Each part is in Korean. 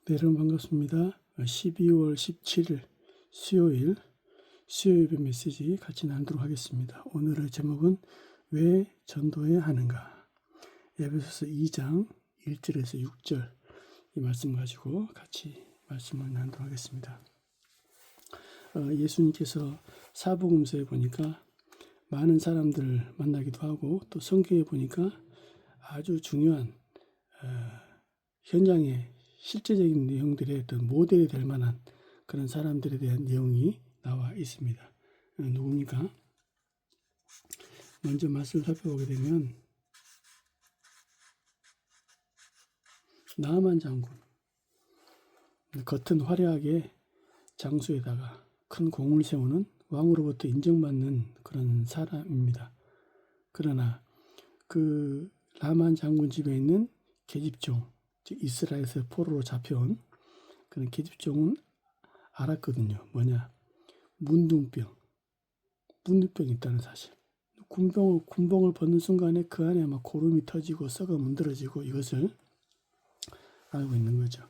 네, 여러분 반갑습니다. 12월 17일 수요일 예배 메시지 같이 나누도록 하겠습니다. 오늘의 제목은 왜 전도해야 하는가? 에베소서 2장 1절에서 6절 이 말씀 가지고 같이 말씀을 나누도록 하겠습니다. 예수님께서 사복음서에 보니까 많은 사람들을 만나기도 하고 또 성경에 보니까 아주 중요한 현장에 실제적인 내용들의 어떤 모델이 될 만한 그런 사람들에 대한 내용이 나와 있습니다. 누굽니까? 먼저 말씀을 살펴보게 되면 나아만 장군, 겉은 화려하게 장수에다가 큰 공을 세우는 왕으로부터 인정받는 그런 사람입니다. 그러나 그 나아만 장군 집에 있는 계집종, 즉 이스라엘에서 포로로 잡혀온 그런 계집종은 알았거든요. 뭐냐? 문둥병이 있다는 사실. 군복을 벗는 순간에 그 안에 막 고름이 터지고 썩어 문드러지고 이것을 알고 있는 거죠.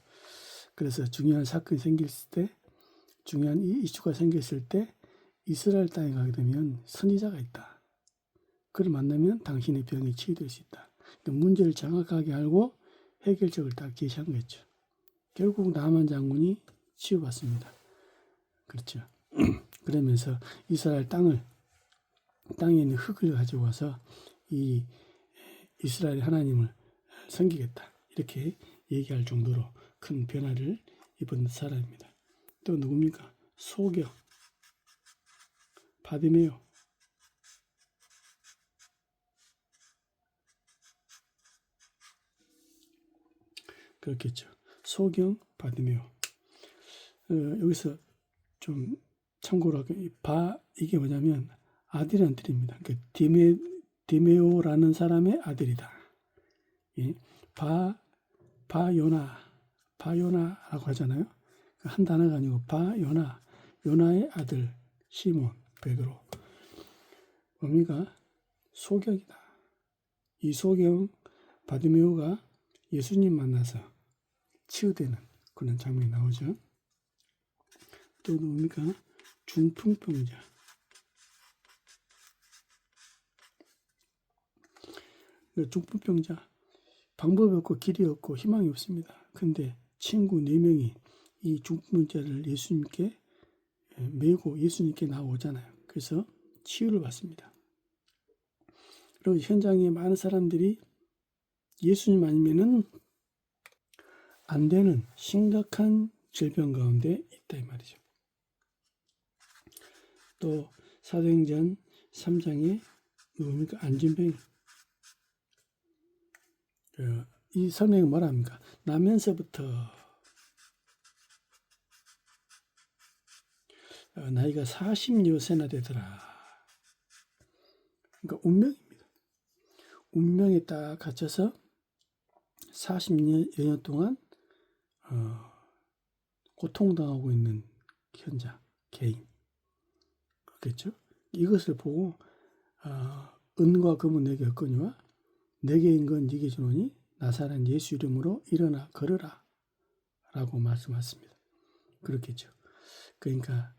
그래서 중요한 사건이 생겼을 때, 중요한 이슈가 생겼을 때 이스라엘 땅에 가게 되면 선지자가 있다. 그를 만나면 당신의 병이 치유될 수 있다. 그러니까 문제를 정확하게 알고 해결책을 딱 제시한 거죠. 결국 나아만 장군이 치유받습니다. 그렇죠. 그러면서 이스라엘 땅에 있는 흙을 가지고 와서 이 이스라엘 하나님을 섬기겠다. 이렇게 얘기할 정도로 큰 변화를 입은 사람입니다. 또 누굽니까? 소경, 바디메오. 그렇겠죠. 소경, 바디메오. 여기서 좀 참고로 하고 이게 뭐냐면 아들이라는 뜻입니다. 그러니까 디메오라는 사람의 아들이다. 예? 바요나라고 하잖아요. 한 단어가 아니고 요나의 아들 시몬 베드로. 의미가 소경이다. 이 소경 바디메오가 예수님 만나서 치유되는 그런 장면이 나오죠. 또 뭡니까? 중풍병자. 중풍병자. 방법이 없고 길이 없고 희망이 없습니다. 근데 친구 4명이 이 중풍병자를 예수님께 메고 예수님께 나오잖아요. 그래서 치유를 받습니다. 그리고 현장에 많은 사람들이 예수님 아니면은 안 되는 심각한 질병 가운데 있다 이 말이죠. 또 사도행전 3장에 뭡니까? 안진병이. 이 설명이 뭐라 합니까? 나면서부터 나이가 40여세나 되더라. 그러니까 운명입니다. 운명에 딱 갇혀서 40여 년 동안 고통당하고 있는 현자, 개인. 그렇겠죠? 이것을 보고 은과 금은 내게 없거니와 내게 있는 건 네게 주노니 나사렛 예수 이름으로 일어나 걸으라 라고 말씀하셨습니다. 그렇겠죠. 그러니까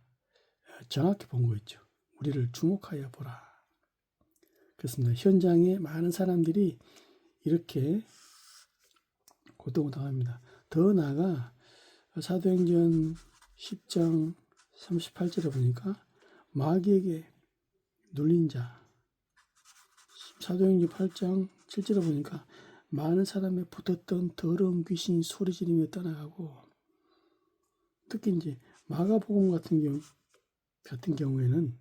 정확히 본 거였죠. 우리를 주목하여 보라. 그렇습니다. 현장에 많은 사람들이 이렇게 고통을 당합니다. 더 나아가 사도행전 10장 38절에 보니까 마귀에게 눌린 자, 사도행전 8장 7절에 보니까 많은 사람에 붙었던 더러운 귀신이 소리 지르며 떠나가고, 특히 이제 마가복음 같은 경우에는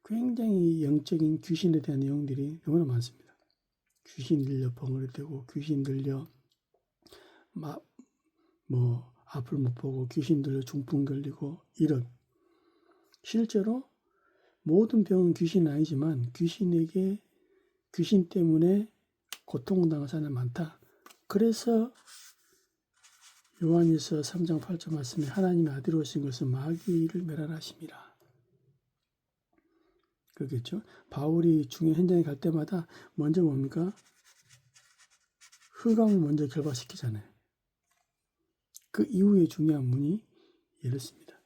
굉장히 영적인 귀신에 대한 내용들이 너무나 많습니다. 귀신 들려 벙어리 되고, 귀신 들려 앞을 못 보고, 귀신 들려 중풍 걸리고, 이런. 실제로 모든 병은 귀신은 아니지만 귀신 때문에 고통당한 사람이 많다. 그래서 요한일서 3장 8절 말씀에 하나님의 아들이 오신 것은 마귀를 멸하심이라. 그렇겠죠. 바울이 중요한 현장에 갈 때마다 먼저 뭡니까? 흑암을 먼저 결박시키잖아요. 그 이후에 중요한 문이 열렸습니다.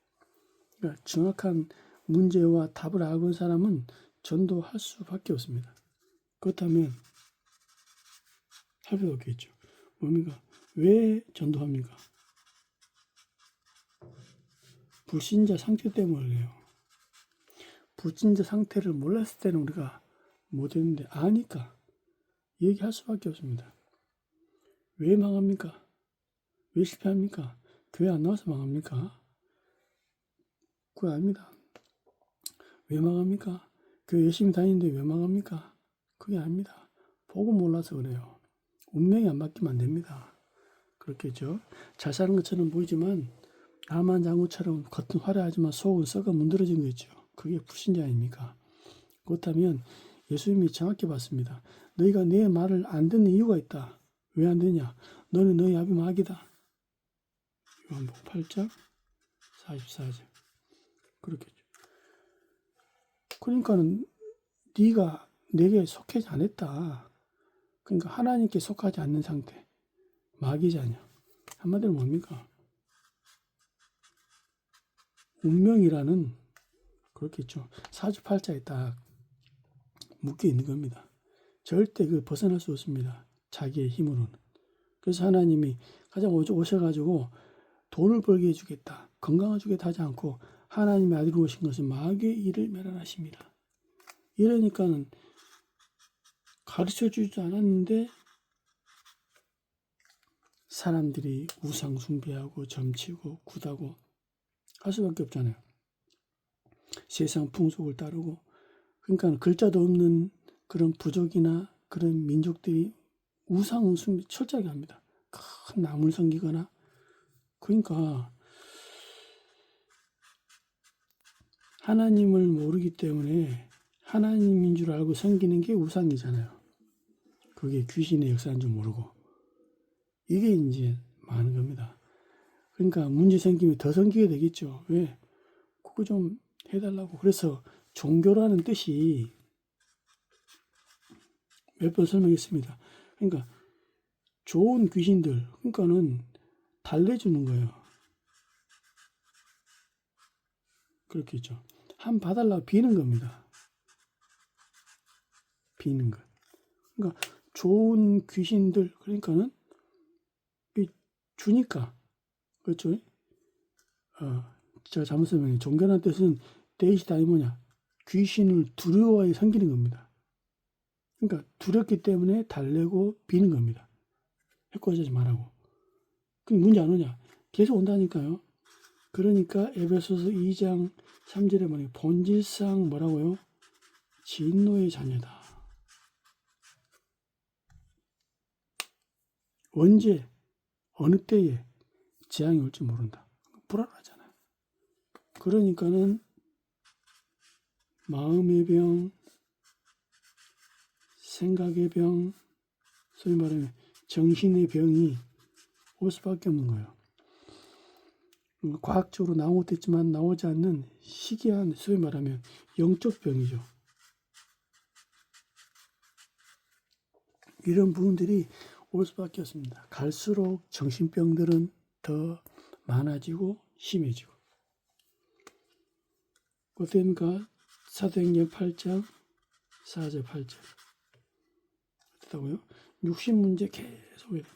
그러니까 정확한 문제와 답을 알고 있는 사람은 전도할 수밖에 없습니다. 그렇다면 할 필요 없겠죠. 뭡니까? 왜 전도합니까? 불신자 상태 때문이에요. 불신자 상태를 몰랐을 때는 우리가 못했는데 아니까 얘기할 수밖에 없습니다. 왜 망합니까? 왜 실패합니까? 교회 안 나와서 망합니까? 그거 아닙니다. 왜 망합니까? 교회 열심히 다니는데 왜 망합니까? 그게 아닙니다. 보고 몰라서 그래요. 운명이 안 바뀌면 안 됩니다. 그렇겠죠. 잘 사는 것처럼 보이지만 나만 장구처럼 겉은 화려하지만 속은 썩어 문드러진 거 있죠. 그게 불신자 아닙니까? 그렇다면 예수님이 정확히 봤습니다. 너희가 내 말을 안 듣는 이유가 있다. 왜 안 듣냐? 너는 너희 아비 마귀다. 요한복음 8장 44절. 그렇겠죠. 그러니까는 네가 내게 속하지 않았다. 그러니까 하나님께 속하지 않는 상태. 마귀자녀. 한마디로 뭡니까? 운명이라는 그렇겠죠. 사주팔자에 딱 묶여 있는 겁니다. 절대 그 벗어날 수 없습니다. 자기의 힘으로는. 그래서 하나님이 가장 오셔가지고 돈을 벌게 해주겠다, 건강을 주겠다 하지 않고 하나님의 아들이 오신 것은 마귀의 일을 멸하십니다. 이러니까는 가르쳐 주지도 않았는데 사람들이 우상 숭배하고 점치고 굿하고 할 수밖에 없잖아요. 세상 풍속을 따르고. 그러니까 글자도 없는 그런 부족이나 그런 민족들이 우상 숭배 철저하게 합니다. 큰 나무를 섬기거나. 그러니까 하나님을 모르기 때문에 하나님인 줄 알고 섬기는 게 우상이잖아요. 그게 귀신의 역사인 줄 모르고. 이게 이제 많은 겁니다. 그러니까 문제 생기면 더 섬기게 되겠죠. 왜? 그거 좀 해달라고. 그래서 종교라는 뜻이 몇 번 설명했습니다. 그러니까 좋은 귀신들, 그러니까는 달래주는 거예요. 그렇겠죠. 한 봐달라고 비는 겁니다. 비는 것. 그러니까 좋은 귀신들, 그러니까는 주니까. 그렇죠? 제가 잘못 설명해. 종교라는 뜻은 데이시다이 뭐냐? 귀신을 두려워하게 섬기는 겁니다. 그러니까 두렵기 때문에 달래고 비는 겁니다. 해코지하지 말라고. 그럼 문제 안 오냐? 계속 온다니까요. 그러니까 에베소서 2장 3절에 말해 본질상 뭐라고요? 진노의 자녀다. 언제 어느 때에 재앙이 올지 모른다. 불안하잖아요. 그러니까는 마음의 병, 생각의 병, 소위 말하면 정신의 병이 올 수밖에 없는 거예요. 과학적으로 나온 것도 있지만 나오지 않는 희귀한 소위 말하면 영적 병이죠. 이런 부분들이 올 수밖에 없습니다. 갈수록 정신병들은 더 많아지고 심해지고. 어떻습니까? 사도행전 8장 4절 8절. 어떻다고요? 육신 문제 계속 해야 됩니다.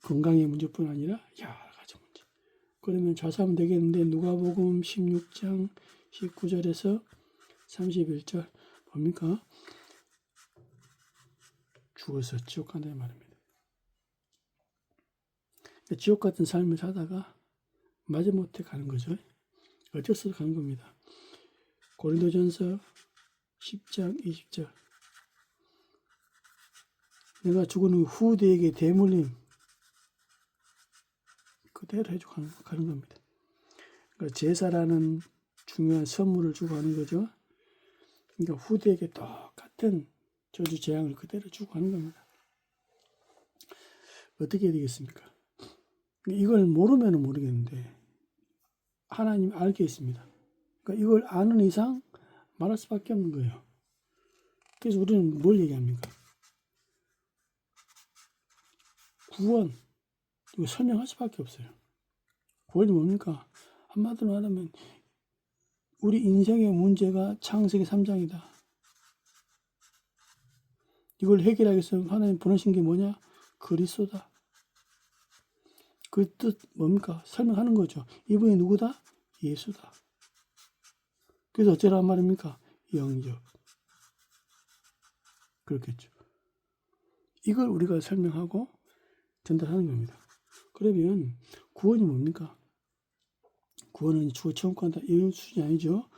건강의 문제뿐 아니라 여러 가지 문제. 그러면 좌사하면 되겠는데 누가복음 16장 19절에서 31절 뭡니까? 죽어서 지옥 간다는 말입니다. 지옥 같은 삶을 사다가 마지못해 가는 거죠. 어쩔 수 없이 가는 겁니다. 고린도전서 10장 20절. 내가 죽은 후 후대에게 대물림 그대로 해주고 가는 겁니다. 그러니까 제사라는 중요한 선물을 주고 가는 거죠. 그러니까 후대에게 똑같은 저주 재앙을 그대로 주고 가는 겁니다. 어떻게 해야 되겠습니까? 이걸 모르면 모르겠는데 하나님 알게 있습니다. 그러니까 이걸 아는 이상 말할 수밖에 없는 거예요. 그래서 우리는 뭘 얘기합니까? 구원, 이거 설명할 수밖에 없어요. 구원이 뭡니까? 한마디로 말하면 우리 인생의 문제가 창세기 3장이다. 이걸 해결하기 위해서 하나님 보내신 게 뭐냐? 그리스도다. 그 뜻 뭡니까? 설명하는 거죠. 이분이 누구다? 예수다. 그래서 어쩌란 말입니까? 영접. 그렇겠죠. 이걸 우리가 설명하고 전달하는 겁니다. 그러면 구원이 뭡니까? 구원은 주어 처음 간다. 이런 수준이 아니죠.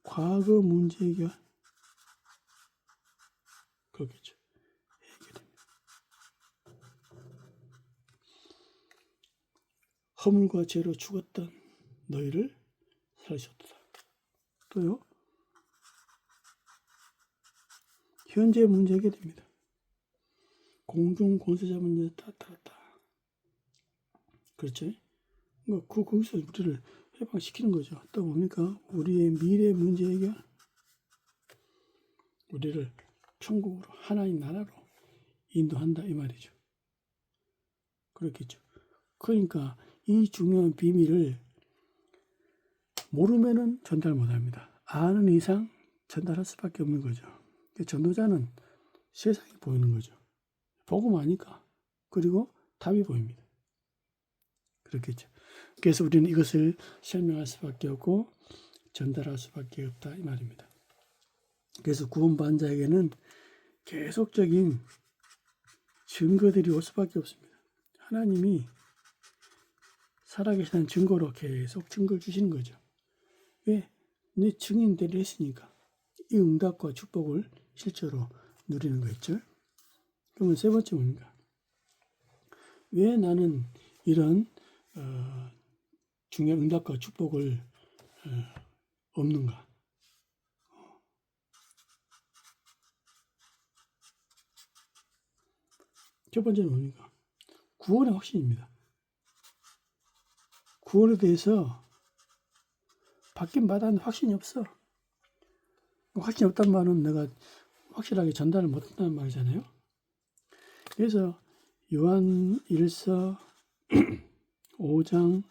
과거 문제 해결. 그렇겠죠. 해결입니다. 허물과 죄로 죽었던 너희를 살리셨도다. 또요. 현재 문제 해결됩니다. 공중 권세자 문제 따랐다. 그렇죠? 거기서 우리를 해방시키는 거죠. 또 뭡니까? 우리의 미래 문제 해결. 우리를 천국으로 하나님 나라로 인도한다 이 말이죠. 그렇겠죠. 그러니까 이 중요한 비밀을 모르면은 전달 못합니다. 아는 이상 전달할 수밖에 없는 거죠. 전도자는 세상이 보이는 거죠. 보고만 하니까. 그리고 답이 보입니다. 그렇겠죠. 그래서 우리는 이것을 설명할 수밖에 없고 전달할 수밖에 없다 이 말입니다. 그래서 구원받은 자에게는 계속적인 증거들이 올 수밖에 없습니다. 하나님이 살아계시는 증거로 계속 증거를 주시는 거죠. 왜? 내 증인들을 했으니까 이 응답과 축복을 실제로 누리는 거였죠. 그러면 세 번째 뭡니까? 왜 나는 이런 중요한 응답과 축복을 없는가? 첫 번째는 뭡니까? 구원의 확신입니다. 구원에 대해서 받긴 받았는데 확신이 없어. 확신이 없단 말은 내가 확실하게 전달을 못한다는 말이잖아요. 그래서 요한 1서 5장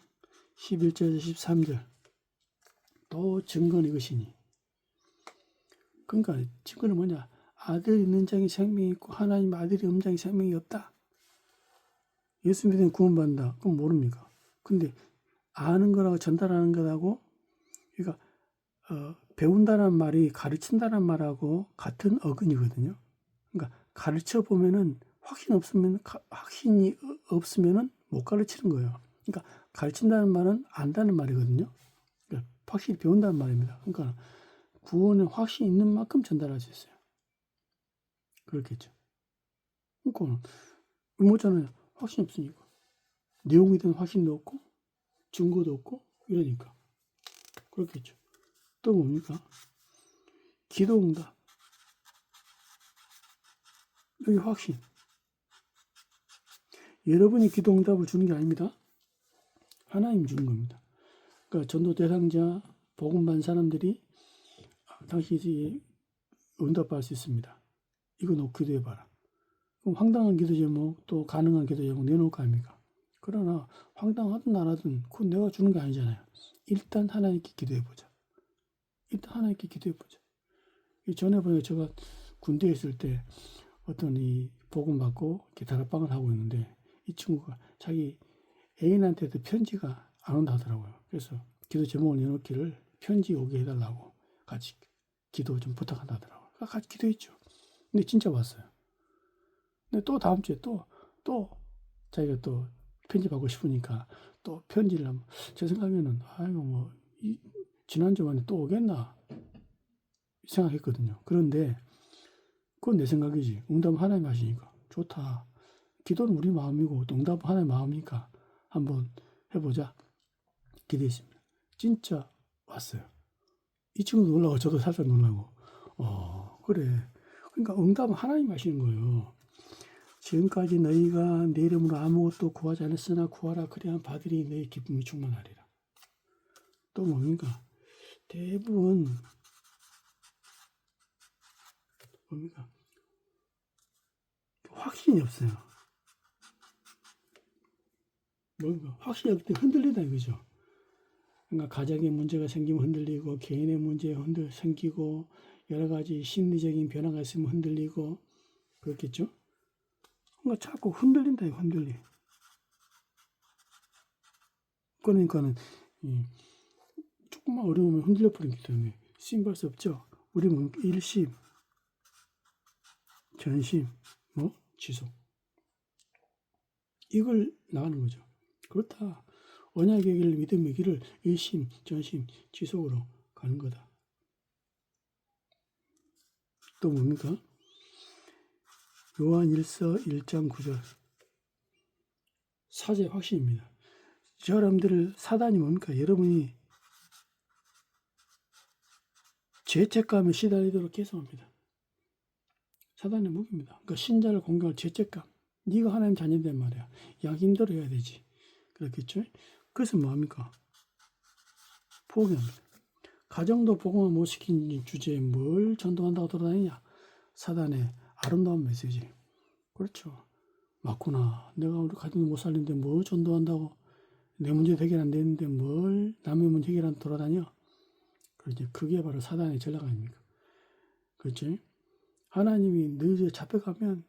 11절에서 13절 또 증거는 이것이니. 그러니까 증거는 뭐냐? 아들 있는 자에게 생명이 있고 하나님 아들이 없는 자에게 생명이 없다. 예수 믿으면 구원받는다. 그럼 모릅니까? 근데 아는 거라고 전달하는 거라고 그러니까 배운다는 말이 가르친다는 말하고 같은 어근이거든요. 그러니까 가르쳐 보면은 확신이 없으면은 못 가르치는 거예요. 그러니까 가르친다는 말은 안다는 말이거든요. 그러니까 확실히 배운다는 말입니다. 그러니까 구원에 확신이 있는 만큼 전달할 수 있어요. 그렇겠죠. 그러니까 뭐잖아요. 확신 없으니까 내용에 대한 확신도 없고 증거도 없고 이러니까 그렇겠죠. 또 뭡니까? 기도 응답. 여기 확신. 여러분이 기도 응답을 주는 게 아닙니다. 하나님 주는 겁니다. 그러니까 전도 대상자, 복음 받은 사람들이 당신이 응답받을 수 있습니다. 이거 놓고 기도해봐라. 그럼 황당한 기도 제목, 또 가능한 기도 제목 내놓을 거 아닙니까? 그러나 황당하든 안 하든 그건 내가 주는 게 아니잖아요. 일단 하나님께 기도해보자. 일단 하나님께 기도해보자. 전에 보니까 제가 군대에 있을 때 어떤 이 복음 받고 이렇게 다락방을 하고 있는데 이 친구가 자기 애인한테도 편지가 안 온다 하더라고요. 그래서 기도 제목을 내놓기를 편지 오게 해달라고 같이 기도 좀 부탁한다 하더라고요. 같이 기도했죠. 근데 진짜 왔어요. 근데 또 다음 주에 또 자기가 또 편지 받고 싶으니까 또 편지를 한번 제 생각에는 아이고 뭐 지난주만에 또 오겠나 생각했거든요. 그런데 그건 내 생각이지. 응답은 하나님 하시니까 좋다. 기도는 우리 마음이고 응답은 하나님 마음이니까 한번 해보자. 기대했습니다. 진짜 왔어요. 이 친구도 놀라고 저도 살짝 놀라고. 그래. 그러니까 응답은 하나님 하시는 거예요. 지금까지 너희가 내 이름으로 아무것도 구하지 않았으나 구하라 그리하면 받으리 너희 기쁨이 충만하리라. 또 뭡니까? 대부분 뭡니까? 확신이 없어요. 뭔가 확신이 없을 때 흔들린다 이거죠. 그러니까 가정에 문제가 생기면 흔들리고, 개인의 문제가 생기고, 여러 가지 심리적인 변화가 있으면 흔들리고, 그렇겠죠? 그러니까 자꾸 흔들린다, 흔들리. 그러니까는, 조금만 어려우면 흔들려 버리기 때문에 쓰임받을 수 없죠. 우리 뭐, 일심, 전심, 뭐, 지속. 이걸 나가는 거죠. 그렇다. 언약의 길을, 믿음의 길을 일심, 전심, 지속으로 가는 거다. 또 뭡니까? 요한 1서 1장 9절. 사제 확신입니다. 저 여러분들 사단이 뭡니까? 여러분이 죄책감에 시달리도록 해서합니다. 사단의 무기입니다. 그러니까 신자를 공격할 죄책감. 네가 하나님 자녀된 말이야. 약임대로 해야 되지. 그렇겠죠? 그래서 뭐합니까? 포기합니다. 가정도 복음화 못 시킨 주제에 뭘 전도한다고 돌아다니냐? 사단의 아름다운 메시지. 그렇죠. 맞구나. 내가 우리 가정도 못 살리는데 뭘 전도한다고? 내 문제 해결 안 되는데 뭘 남의 문제 해결한 돌아다녀? 그렇지. 그게 바로 사단의 전략 아닙니까? 그렇지. 하나님이 늘 잡혀가면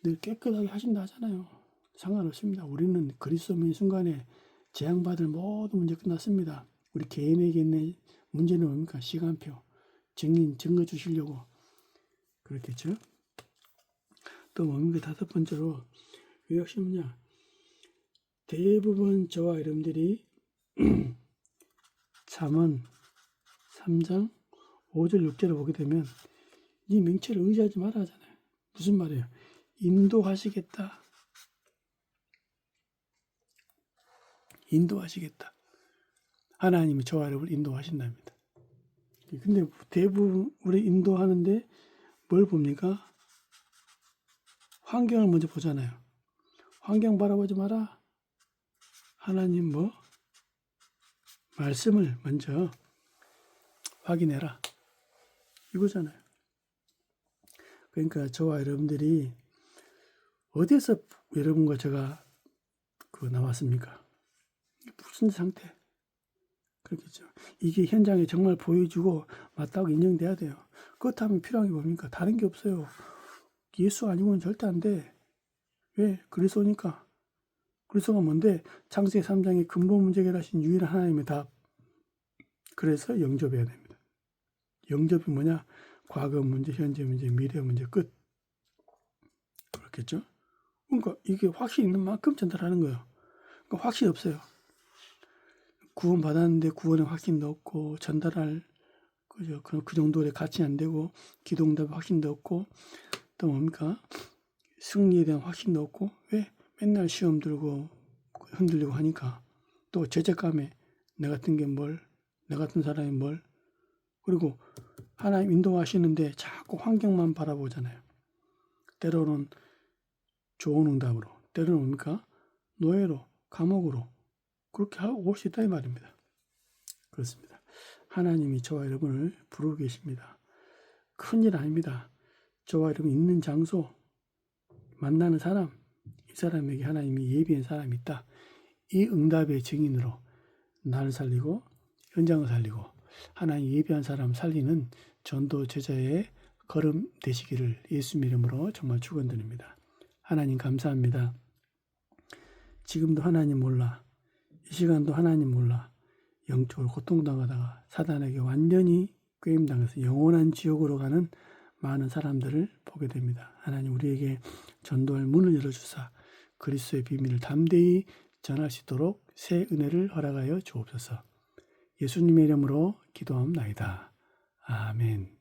늘 깨끗하게 하신다 하잖아요. 상관없습니다. 우리는 그리스도인 순간에 재앙받을 모든 문제 끝났습니다. 우리 개인에게 있는 문제는 뭡니까? 시간표, 증거 주시려고. 그렇겠죠? 또 뭡니까? 다섯 번째로, 왜 역시 뭐냐? 대부분 저와 여러분들이 잠언 3장 5절 6절을 보게 되면 이 명체를 의지하지 말아 하잖아요. 무슨 말이에요? 인도하시겠다. 인도하시겠다. 하나님이 저와 여러분을 인도하신답니다. 근데 대부분 우리 인도하는데 뭘 봅니까? 환경을 먼저 보잖아요. 환경 바라보지 마라. 하나님 말씀을 먼저 확인해라. 이거잖아요. 그러니까 저와 여러분들이 어디에서 여러분과 제가 나왔습니까? 무슨 상태? 그렇겠죠. 이게 현장에 정말 보여주고 맞다고 인정돼야 돼요. 그렇다면 필요한 게 뭡니까? 다른 게 없어요. 예수 아니고는 절대 안 돼. 왜? 그리스도니까. 그리스도가 뭔데? 창세기 3장의 근본 문제 해결하신 유일한 하나님의 답. 그래서 영접해야 됩니다. 영접이 뭐냐? 과거 문제, 현재 문제, 미래 문제 끝. 그렇겠죠? 그러니까 이게 확신이 있는 만큼 전달하는 거예요. 그러니까 확신이 없어요. 구원 받았는데 구원의 확신도 없고 전달할 그 정도의 가치 안 되고 기도응답 확신도 없고 또 뭡니까? 승리에 대한 확신도 없고 왜? 맨날 시험 들고 흔들리고 하니까 또 죄책감에 내 같은 게 뭘, 내 같은 사람이 뭘 그리고 하나님 인도하시는데 자꾸 환경만 바라보잖아요. 때로는 좋은 응답으로 때로는 뭡니까? 노예로 감옥으로 그렇게 올 수 있다 이 말입니다. 그렇습니다. 하나님이 저와 여러분을 부르고 계십니다. 큰일 아닙니다. 저와 여러분 있는 장소 만나는 사람 이 사람에게 하나님이 예비한 사람이 있다. 이 응답의 증인으로 나를 살리고 현장을 살리고 하나님 예비한 사람 살리는 전도 제자의 걸음 되시기를 예수 이름으로 정말 축원드립니다. 하나님 감사합니다. 지금도 하나님 몰라 이 시간도 하나님 몰라 영적으로 고통당하다가 사단에게 완전히 꾀임당해서 영원한 지옥으로 가는 많은 사람들을 보게 됩니다. 하나님 우리에게 전도할 문을 열어주사 그리스도의 비밀을 담대히 전할 수 있도록 새 은혜를 허락하여 주옵소서. 예수님의 이름으로 기도하옵나이다. 아멘.